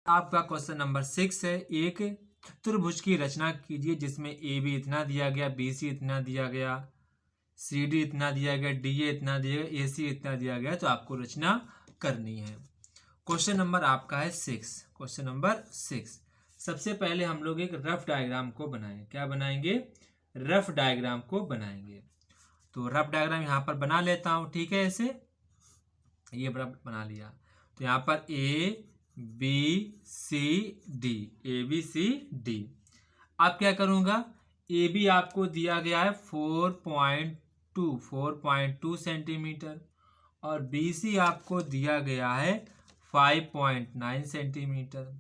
आपका question number 6 है। एक त्रिभुज की रचना कीजिए जिसमें ए बी इतना दिया गया, बी सी इतना दिया गया, सी डी इतना दिया गया, डी ए इतना दिया गया, ए सी इतना दिया गया। तो आपको रचना करनी है। क्वेश्चन नंबर आपका है 6। क्वेश्चन नंबर 6, सबसे पहले हम लोग एक रफ डायग्राम को बनाएंगे। क्या बनाएंगे? रफ डायग्राम को बनाएंगे। तो रफ डायग्राम यहाँ पर बना लेता हूँ, ठीक है। ऐसे ये बना लिया। तो यहाँ पर A B C D, A B C D. अब क्या करूँगा? ए बी आपको दिया गया है 4.2 सेंटीमीटर और बी सी आपको दिया गया है 5.9 सेंटीमीटर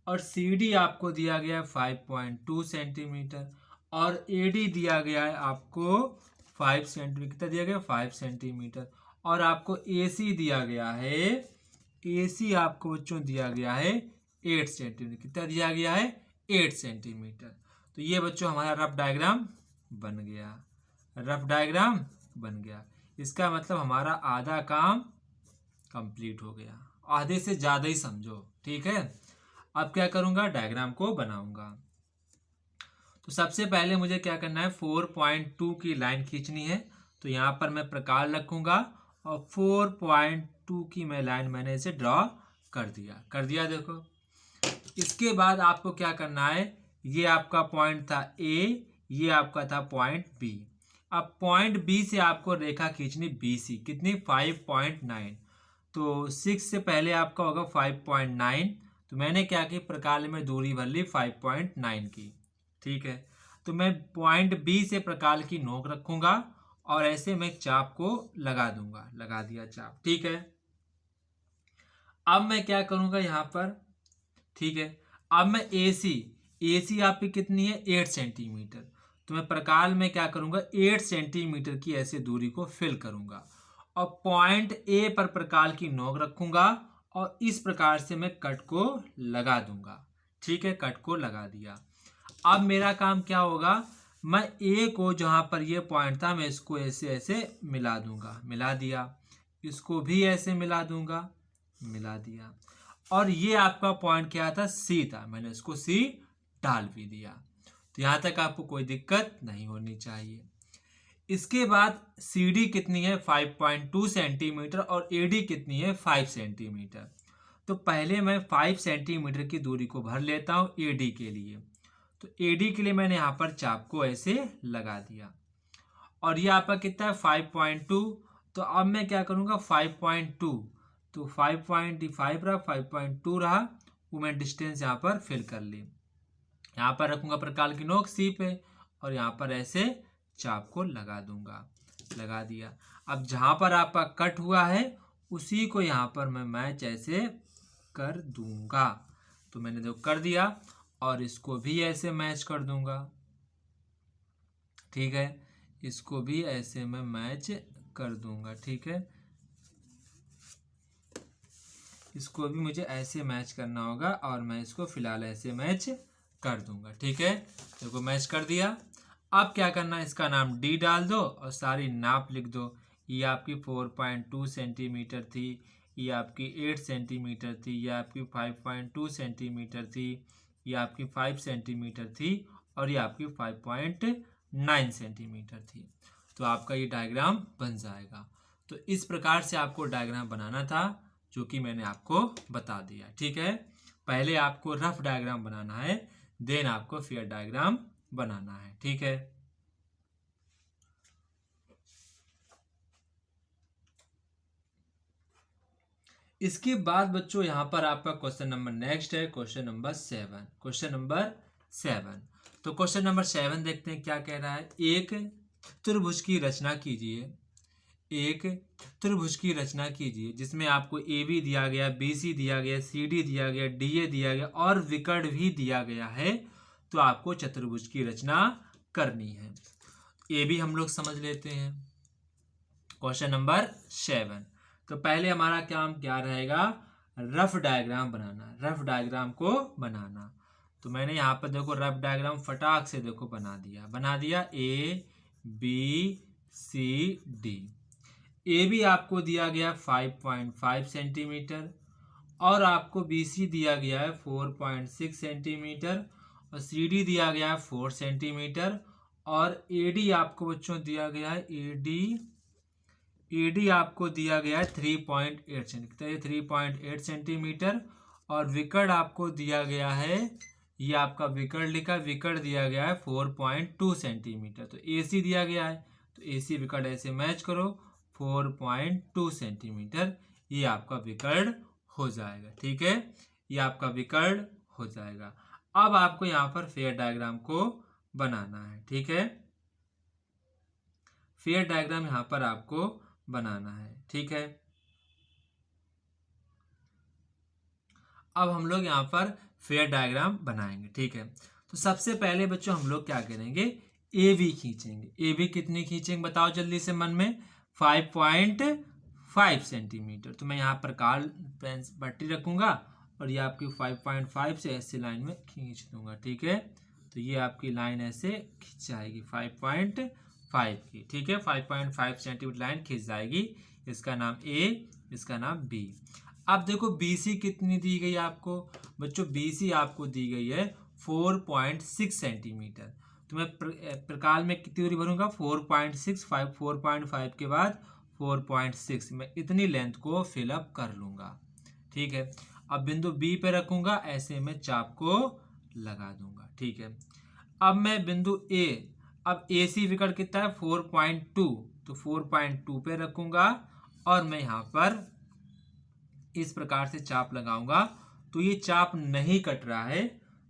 और सी डी आपको दिया गया है 5.2 सेंटीमीटर और ए डी दिया गया है आपको 5 सेंटीमीटर। कितना दिया गया? 5 सेंटीमीटर। और आपको ए सी दिया गया है, ए सी आपको बच्चों दिया गया है 8 सेंटीमीटर। कितना दिया गया है? 8 सेंटीमीटर। तो ये बच्चों हमारा रफ डायग्राम बन गया। रफ डायग्राम बन गया। इसका मतलब हमारा आधा काम कंप्लीट हो गया। आधे से ज़्यादा ही समझो, ठीक है। अब क्या करूँगा? डायग्राम को बनाऊंगा। तो सबसे पहले मुझे क्या करना है? 4.2 की लाइन खींचनी है। तो यहाँ पर मैं प्रकार रखूँगा और 4.2 की मैं लाइन मैंने इसे ड्रॉ कर दिया। देखो, इसके बाद आपको क्या करना है? ये आपका पॉइंट था ए, ये आपका था पॉइंट बी। अब पॉइंट बी से आपको रेखा खींचनी बी सी। कितनी? 5.9। तो 6 से पहले आपका होगा 5.9। तो मैंने क्या की? प्रकार में दूरी भर ली 5.9 की, ठीक है। तो मैं पॉइंट बी से प्रकार की नोक रखूंगा और ऐसे मैं चाप को लगा दूंगा। लगा दिया चाप, ठीक है। अब मैं क्या करूंगा यहाँ पर? ठीक है। अब मैं ए सी आपकी कितनी है? 8 सेंटीमीटर। तो मैं प्रकार में क्या करूंगा? 8 सेंटीमीटर की ऐसे दूरी को फिल करूंगा और पॉइंट ए पर प्रकार की नोक रखूंगा और इस प्रकार से मैं कट को लगा दूंगा, ठीक है। कट को लगा दिया। अब मेरा काम क्या होगा? मैं ए को जहां पर ये पॉइंट था मैं इसको ऐसे ऐसे मिला दूंगा। मिला दिया। इसको भी ऐसे मिला दूंगा। मिला दिया। और ये आपका पॉइंट क्या था? सी था। मैंने इसको सी डाल भी दिया। तो यहां तक आपको कोई दिक्कत नहीं होनी चाहिए। इसके बाद सी डी कितनी है? 5.2 सेंटीमीटर और ए डी कितनी है? 5 सेंटीमीटर। तो पहले मैं 5 सेंटीमीटर की दूरी को भर लेता हूं ए डी के लिए। तो ए डी के लिए मैंने यहाँ पर चाप को ऐसे लगा दिया और ये आपका कितना है? 5.2। तो अब मैं क्या करूँगा? 5.2, तो 5.5 रहा, 5.2 रहा, वो मैं डिस्टेंस यहाँ पर फिल कर ली। यहाँ पर रखूँगा प्रकार की नोक सी पे और यहाँ पर ऐसे चाप को लगा दूंगा। लगा दिया। अब जहाँ पर आपका कट हुआ है उसी को यहाँ पर मैं मैच ऐसे कर दूंगा। तो मैंने जो कर दिया और इसको भी ऐसे मैच कर दूंगा, ठीक है। इसको भी ऐसे मैं मैच कर दूंगा, ठीक है। इसको भी मुझे ऐसे मैच करना होगा और मैं इसको फिलहाल ऐसे मैच कर दूंगा, ठीक है। देखो मैच कर दिया। अब क्या करना है? इसका नाम डी डाल दो और सारी नाप लिख दो। ये आपकी 4.2 सेंटीमीटर थी, ये आपकी 8 सेंटीमीटर थी, ये आपकी 5.2 सेंटीमीटर थी, ये आपकी 5 सेंटीमीटर थी और ये आपकी 5.9 सेंटीमीटर थी। तो आपका ये डायग्राम बन जाएगा। तो इस प्रकार से आपको डायग्राम बनाना था जो कि मैंने आपको बता दिया, ठीक है। पहले आपको रफ डायग्राम बनाना है, देन आपको फेयर डायग्राम बनाना है, ठीक है। इसके बाद बच्चों यहाँ पर आपका क्वेश्चन नंबर नेक्स्ट है, क्वेश्चन नंबर 7। Question number 7। तो क्वेश्चन नंबर 7 देखते हैं क्या कह रहा है। एक त्रिभुज की रचना कीजिए। एक त्रिभुज की रचना कीजिए जिसमें आपको ए बी दिया गया, बी सी दिया गया, सी डी दिया गया, डी ए दिया गया और विकर्ण भी दिया गया है। तो आपको चतुर्भुज की रचना करनी है। ए बी हम लोग समझ लेते हैं। Question number 7। तो पहले हमारा काम क्या रहेगा? रफ डायग्राम बनाना। रफ डायग्राम को बनाना। तो मैंने यहाँ पर देखो रफ डायग्राम फटाक से देखो बना दिया A B C D. A B आपको दिया गया 5.5 सेंटीमीटर और आपको BC दिया गया है 4.6 सेंटीमीटर और CD दिया गया है 4 सेंटीमीटर और AD आपको बच्चों दिया गया है AD आपको दिया गया है 3.8 सेंटीमीटर 3.8 सेंटीमीटर और विकर्ण आपको दिया गया है, ये आपका विकर्ण लिखा, विकर्ण दिया गया है 4.2 सेंटीमीटर। तो AC दिया गया है तो AC विकर्ण ऐसे मैच करो 4.2 सेंटीमीटर, ये आपका विकर्ण हो जाएगा। ठीक है, ये आपका विकर्ण हो जाएगा। अब आपको यहाँ पर फेयर डायग्राम को बनाना है। ठीक है, फेयर डायग्राम यहाँ पर आपको बनाना है। ठीक है, अब हम लोग यहाँ पर फेयर डायग्राम बनाएंगे। ठीक है, तो सबसे पहले बच्चों हम लोग क्या करेंगे, AB खींचेंगे। AB कितनी खींचेंगे बताओ जल्दी से मन में, 5.5 सेंटीमीटर। तो मैं यहाँ पर काल पट्टी रखूंगा और ये आपकी 5.5 से ऐसे लाइन में खींच दूंगा। ठीक है, तो ये आपकी लाइन ऐसे खींच जाएगी 5.5 की। ठीक है, 5.5 सेंटीमीटर लाइन खींच जाएगी। इसका नाम A, इसका नाम B। अब देखो BC कितनी दी गई आपको बच्चों, BC आपको दी गई है 4.6 सेंटीमीटर। तो मैं प्रकाल में कितनी दूरी भरूंगा, 4.6, 4.5 के बाद 4.6, मैं इतनी लेंथ को फिलअप कर लूंगा। ठीक है, अब बिंदु B पे रखूंगा, ऐसे में चाप को लगा दूंगा। ठीक है, अब मैं बिंदु A, अब AC विकर्ण कितना है 4.2, तो 4.2 पे रखूंगा और मैं यहाँ पर इस प्रकार से चाप लगाऊंगा। तो ये चाप नहीं कट रहा है,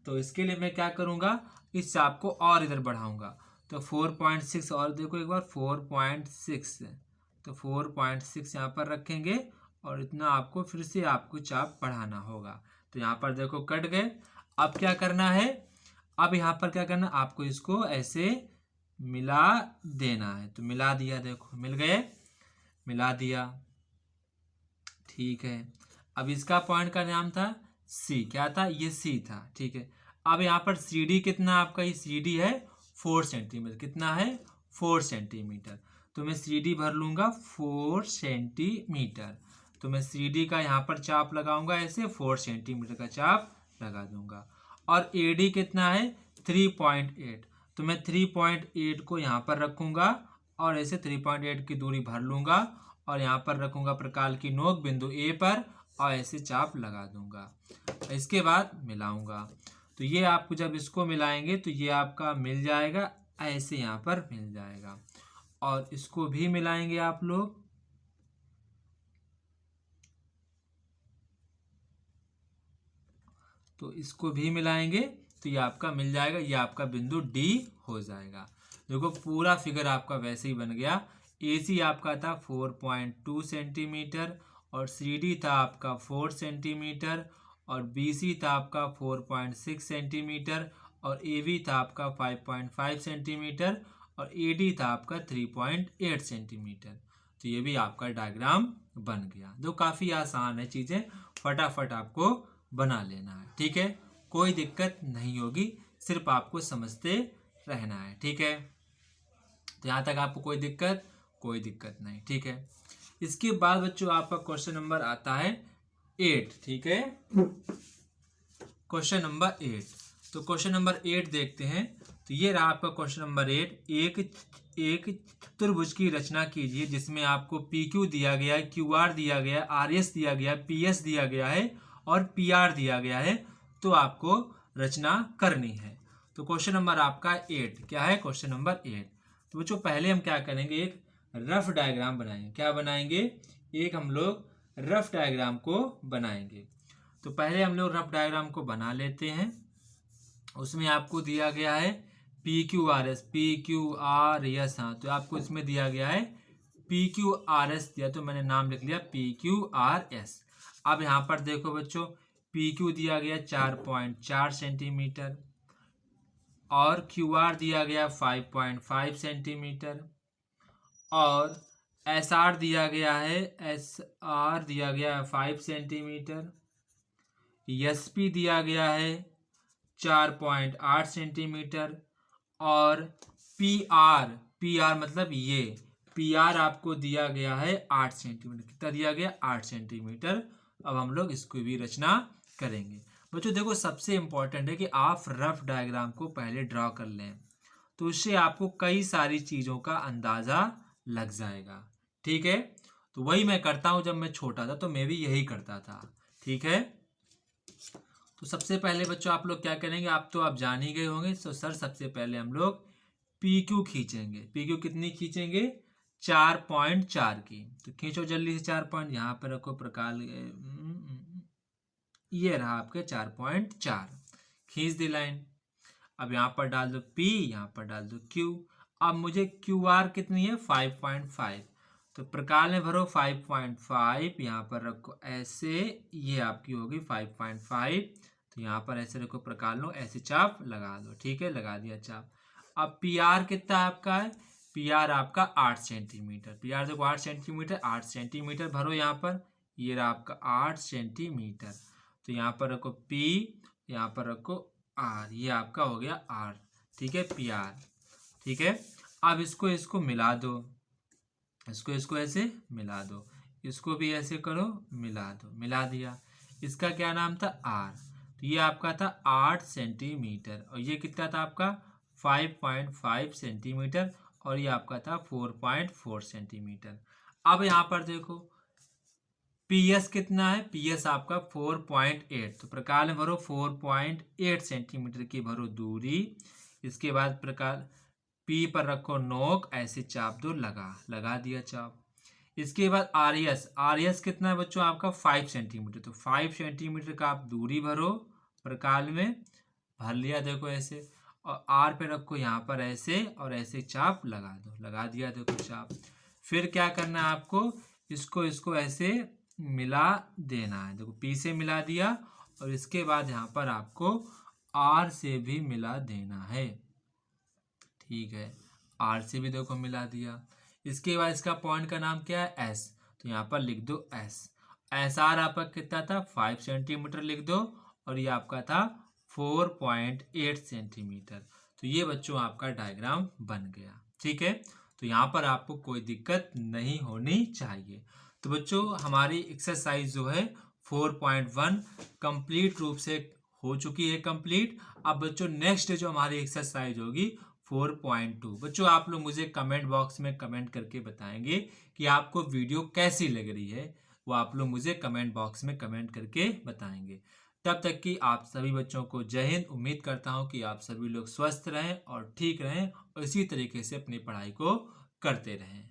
तो इसके लिए मैं क्या करूंगा, इस चाप को और इधर बढ़ाऊंगा। तो 4.6 और देखो एक बार 4.6, तो 4.6 यहाँ पर रखेंगे और इतना आपको फिर से आपको चाप बढ़ाना होगा। तो यहाँ पर देखो कट गए। अब क्या करना है, अब यहाँ पर क्या करना, आपको इसको ऐसे मिला देना है। तो मिला दिया, देखो मिल गए, मिला दिया। ठीक है, अब इसका पॉइंट का नाम था C, क्या था ये C था। ठीक है, अब यहाँ पर CD कितना आपका, ये CD है 4 सेंटीमीटर, कितना है 4 सेंटीमीटर। तो मैं CD भर लूंगा 4 सेंटीमीटर। तो मैं CD का यहाँ पर चाप लगाऊंगा, ऐसे 4 सेंटीमीटर का चाप लगा दूंगा। और AD कितना है 3.8, तो मैं 3.8 को यहाँ पर रखूंगा और ऐसे 3.8 की दूरी भर लूंगा और यहाँ पर रखूंगा प्रकाल की नोक बिंदु A पर और ऐसे चाप लगा दूंगा। इसके बाद मिलाऊंगा, तो ये आपको जब इसको मिलाएंगे तो ये आपका मिल जाएगा, ऐसे यहाँ पर मिल जाएगा। और इसको भी मिलाएंगे आप लोग, तो इसको भी मिलाएंगे तो ये आपका मिल जाएगा, ये आपका बिंदु D हो जाएगा। देखो पूरा फिगर आपका वैसे ही बन गया। AC आपका था 4.2 सेंटीमीटर और CD था आपका 4 सेंटीमीटर और BC था आपका 4.6 सेंटीमीटर और AB था आपका 5.5 सेंटीमीटर और AD था आपका 3.8 सेंटीमीटर। तो ये भी आपका डायग्राम बन गया। जो काफ़ी आसान है, चीज़ें फटाफट आपको बना लेना है। ठीक है, कोई दिक्कत नहीं होगी, सिर्फ आपको समझते रहना है। ठीक है, तो यहाँ तक आपको कोई दिक्कत नहीं। ठीक है, इसके बाद बच्चों आपका क्वेश्चन नंबर आता है 8। ठीक है, क्वेश्चन नंबर 8। तो क्वेश्चन नंबर 8 देखते हैं। तो ये रहा आपका क्वेश्चन नंबर 8। एक चतुर्भुज की रचना कीजिए जिसमें आपको PQ दिया गया है, QR दिया गया है, RS दिया गया है, PS दिया गया है और PR दिया गया है। तो आपको रचना करनी है। तो क्वेश्चन नंबर आपका 8 क्या है, क्वेश्चन नंबर 8। तो बच्चों पहले हम क्या करेंगे, एक रफ डायग्राम बनाएंगे। क्या बनाएंगे, एक हम लोग रफ डायग्राम को बनाएंगे। तो पहले हम लोग रफ डायग्राम को बना लेते हैं। उसमें आपको दिया गया है PQRS, PQRS। हाँ, तो आपको इसमें दिया गया है PQRS दिया, तो मैंने नाम लिख लिया PQRS। अब यहाँ पर देखो बच्चों, PQ दिया गया 4.4 सेंटीमीटर और QR दिया गया 5.5 सेंटीमीटर और SR दिया गया है, SR दिया गया है 5 सेंटीमीटर, SP दिया गया है 4.8 सेंटीमीटर और PR मतलब ये PR आपको दिया गया है 8 सेंटीमीटर। कितना दिया गया, 8 सेंटीमीटर। अब हम लोग इसको भी रचना करेंगे। बच्चों देखो सबसे इम्पोर्टेंट है कि आप रफ डायग्राम को पहले ड्रॉ कर लें, तो उससे आपको कई सारी चीज़ों का अंदाज़ा लग जाएगा। ठीक है, तो वही मैं करता हूँ। जब मैं छोटा था तो मैं भी यही करता था। ठीक है, तो सबसे पहले बच्चों आप लोग क्या करेंगे, आप जान ही गए होंगे। तो सर सबसे पहले हम लोग पी क्यू खींचेंगे। पी क्यू कितनी खींचेंगे, 4.4 की। तो खींचो जल्दी से 4 पॉइंट, यहाँ पर रखो प्रकार, ये रहा आपके 4.4। खींच दी लाइन। अब यहाँ पर डाल दो P, यहाँ पर डाल दो Q। अब मुझे QR कितनी है, 5.5। तो प्रकार में भरो 5.5, यहाँ पर रखो ऐसे, ये आपकी होगी 5.5। तो यहाँ पर ऐसे रखो प्रकार लो, ऐसे चाप लगा दो। ठीक है, लगा दिया चाप। अब PR कितना आपका है, PR आपका 8 सेंटीमीटर। PR देखो 8 सेंटीमीटर, 8 सेंटीमीटर भरो यहाँ पर, ये रहा आपका 8 सेंटीमीटर। तो यहाँ पर रखो P, यहाँ पर रखो R, ये आपका हो गया R। ठीक है, PR। ठीक है, अब इसको मिला दो, इसको ऐसे मिला दो, इसको भी ऐसे करो, मिला दो, मिला दिया। इसका क्या नाम था, R। तो ये आपका था 8 सेंटीमीटर, और ये कितना था आपका 5.5 सेंटीमीटर, और ये आपका था 4.4 सेंटीमीटर। अब यहाँ पर देखो PS कितना है, PS आपका 4.8। तो प्रकार में भरो 4.8 सेंटीमीटर की भरो दूरी। इसके बाद प्रकार P पर रखो नोक, ऐसे चाप दो, लगा दिया चाप। इसके बाद RS कितना है बच्चों आपका 5 सेंटीमीटर। तो 5 सेंटीमीटर का आप दूरी भरो, प्रकार में भर लिया देखो ऐसे, और R पे रखो यहाँ पर ऐसे, और ऐसे चाप लगा दो, लगा दिया देखो चाप। फिर क्या करना है आपको, इसको ऐसे मिला देना है। देखो P से मिला दिया, और इसके बाद यहाँ पर आपको R से भी मिला देना है। ठीक है, R से भी देखो मिला दिया। इसके बाद इसका पॉइंट का नाम क्या है, S। तो यहाँ पर लिख दो S। SR आपका कितना था, 5 सेंटीमीटर लिख दो, और ये आपका था 4.8 सेंटीमीटर। तो ये बच्चों आपका डायग्राम बन गया। ठीक है, तो यहाँ पर आपको कोई दिक्कत नहीं होनी चाहिए। तो बच्चों हमारी एक्सरसाइज जो है 4.1 कंप्लीट रूप से हो चुकी है कंप्लीट। अब बच्चों नेक्स्ट जो हमारी एक्सरसाइज होगी 4.2। बच्चों आप लोग मुझे कमेंट बॉक्स में कमेंट करके बताएंगे कि आपको वीडियो कैसी लग रही है। वो आप लोग मुझे कमेंट बॉक्स में कमेंट करके बताएंगे। तब तक कि आप सभी बच्चों को जय हिंद। उम्मीद करता हूँ कि आप सभी लोग स्वस्थ रहें और ठीक रहें, और इसी तरीके से अपनी पढ़ाई को करते रहें।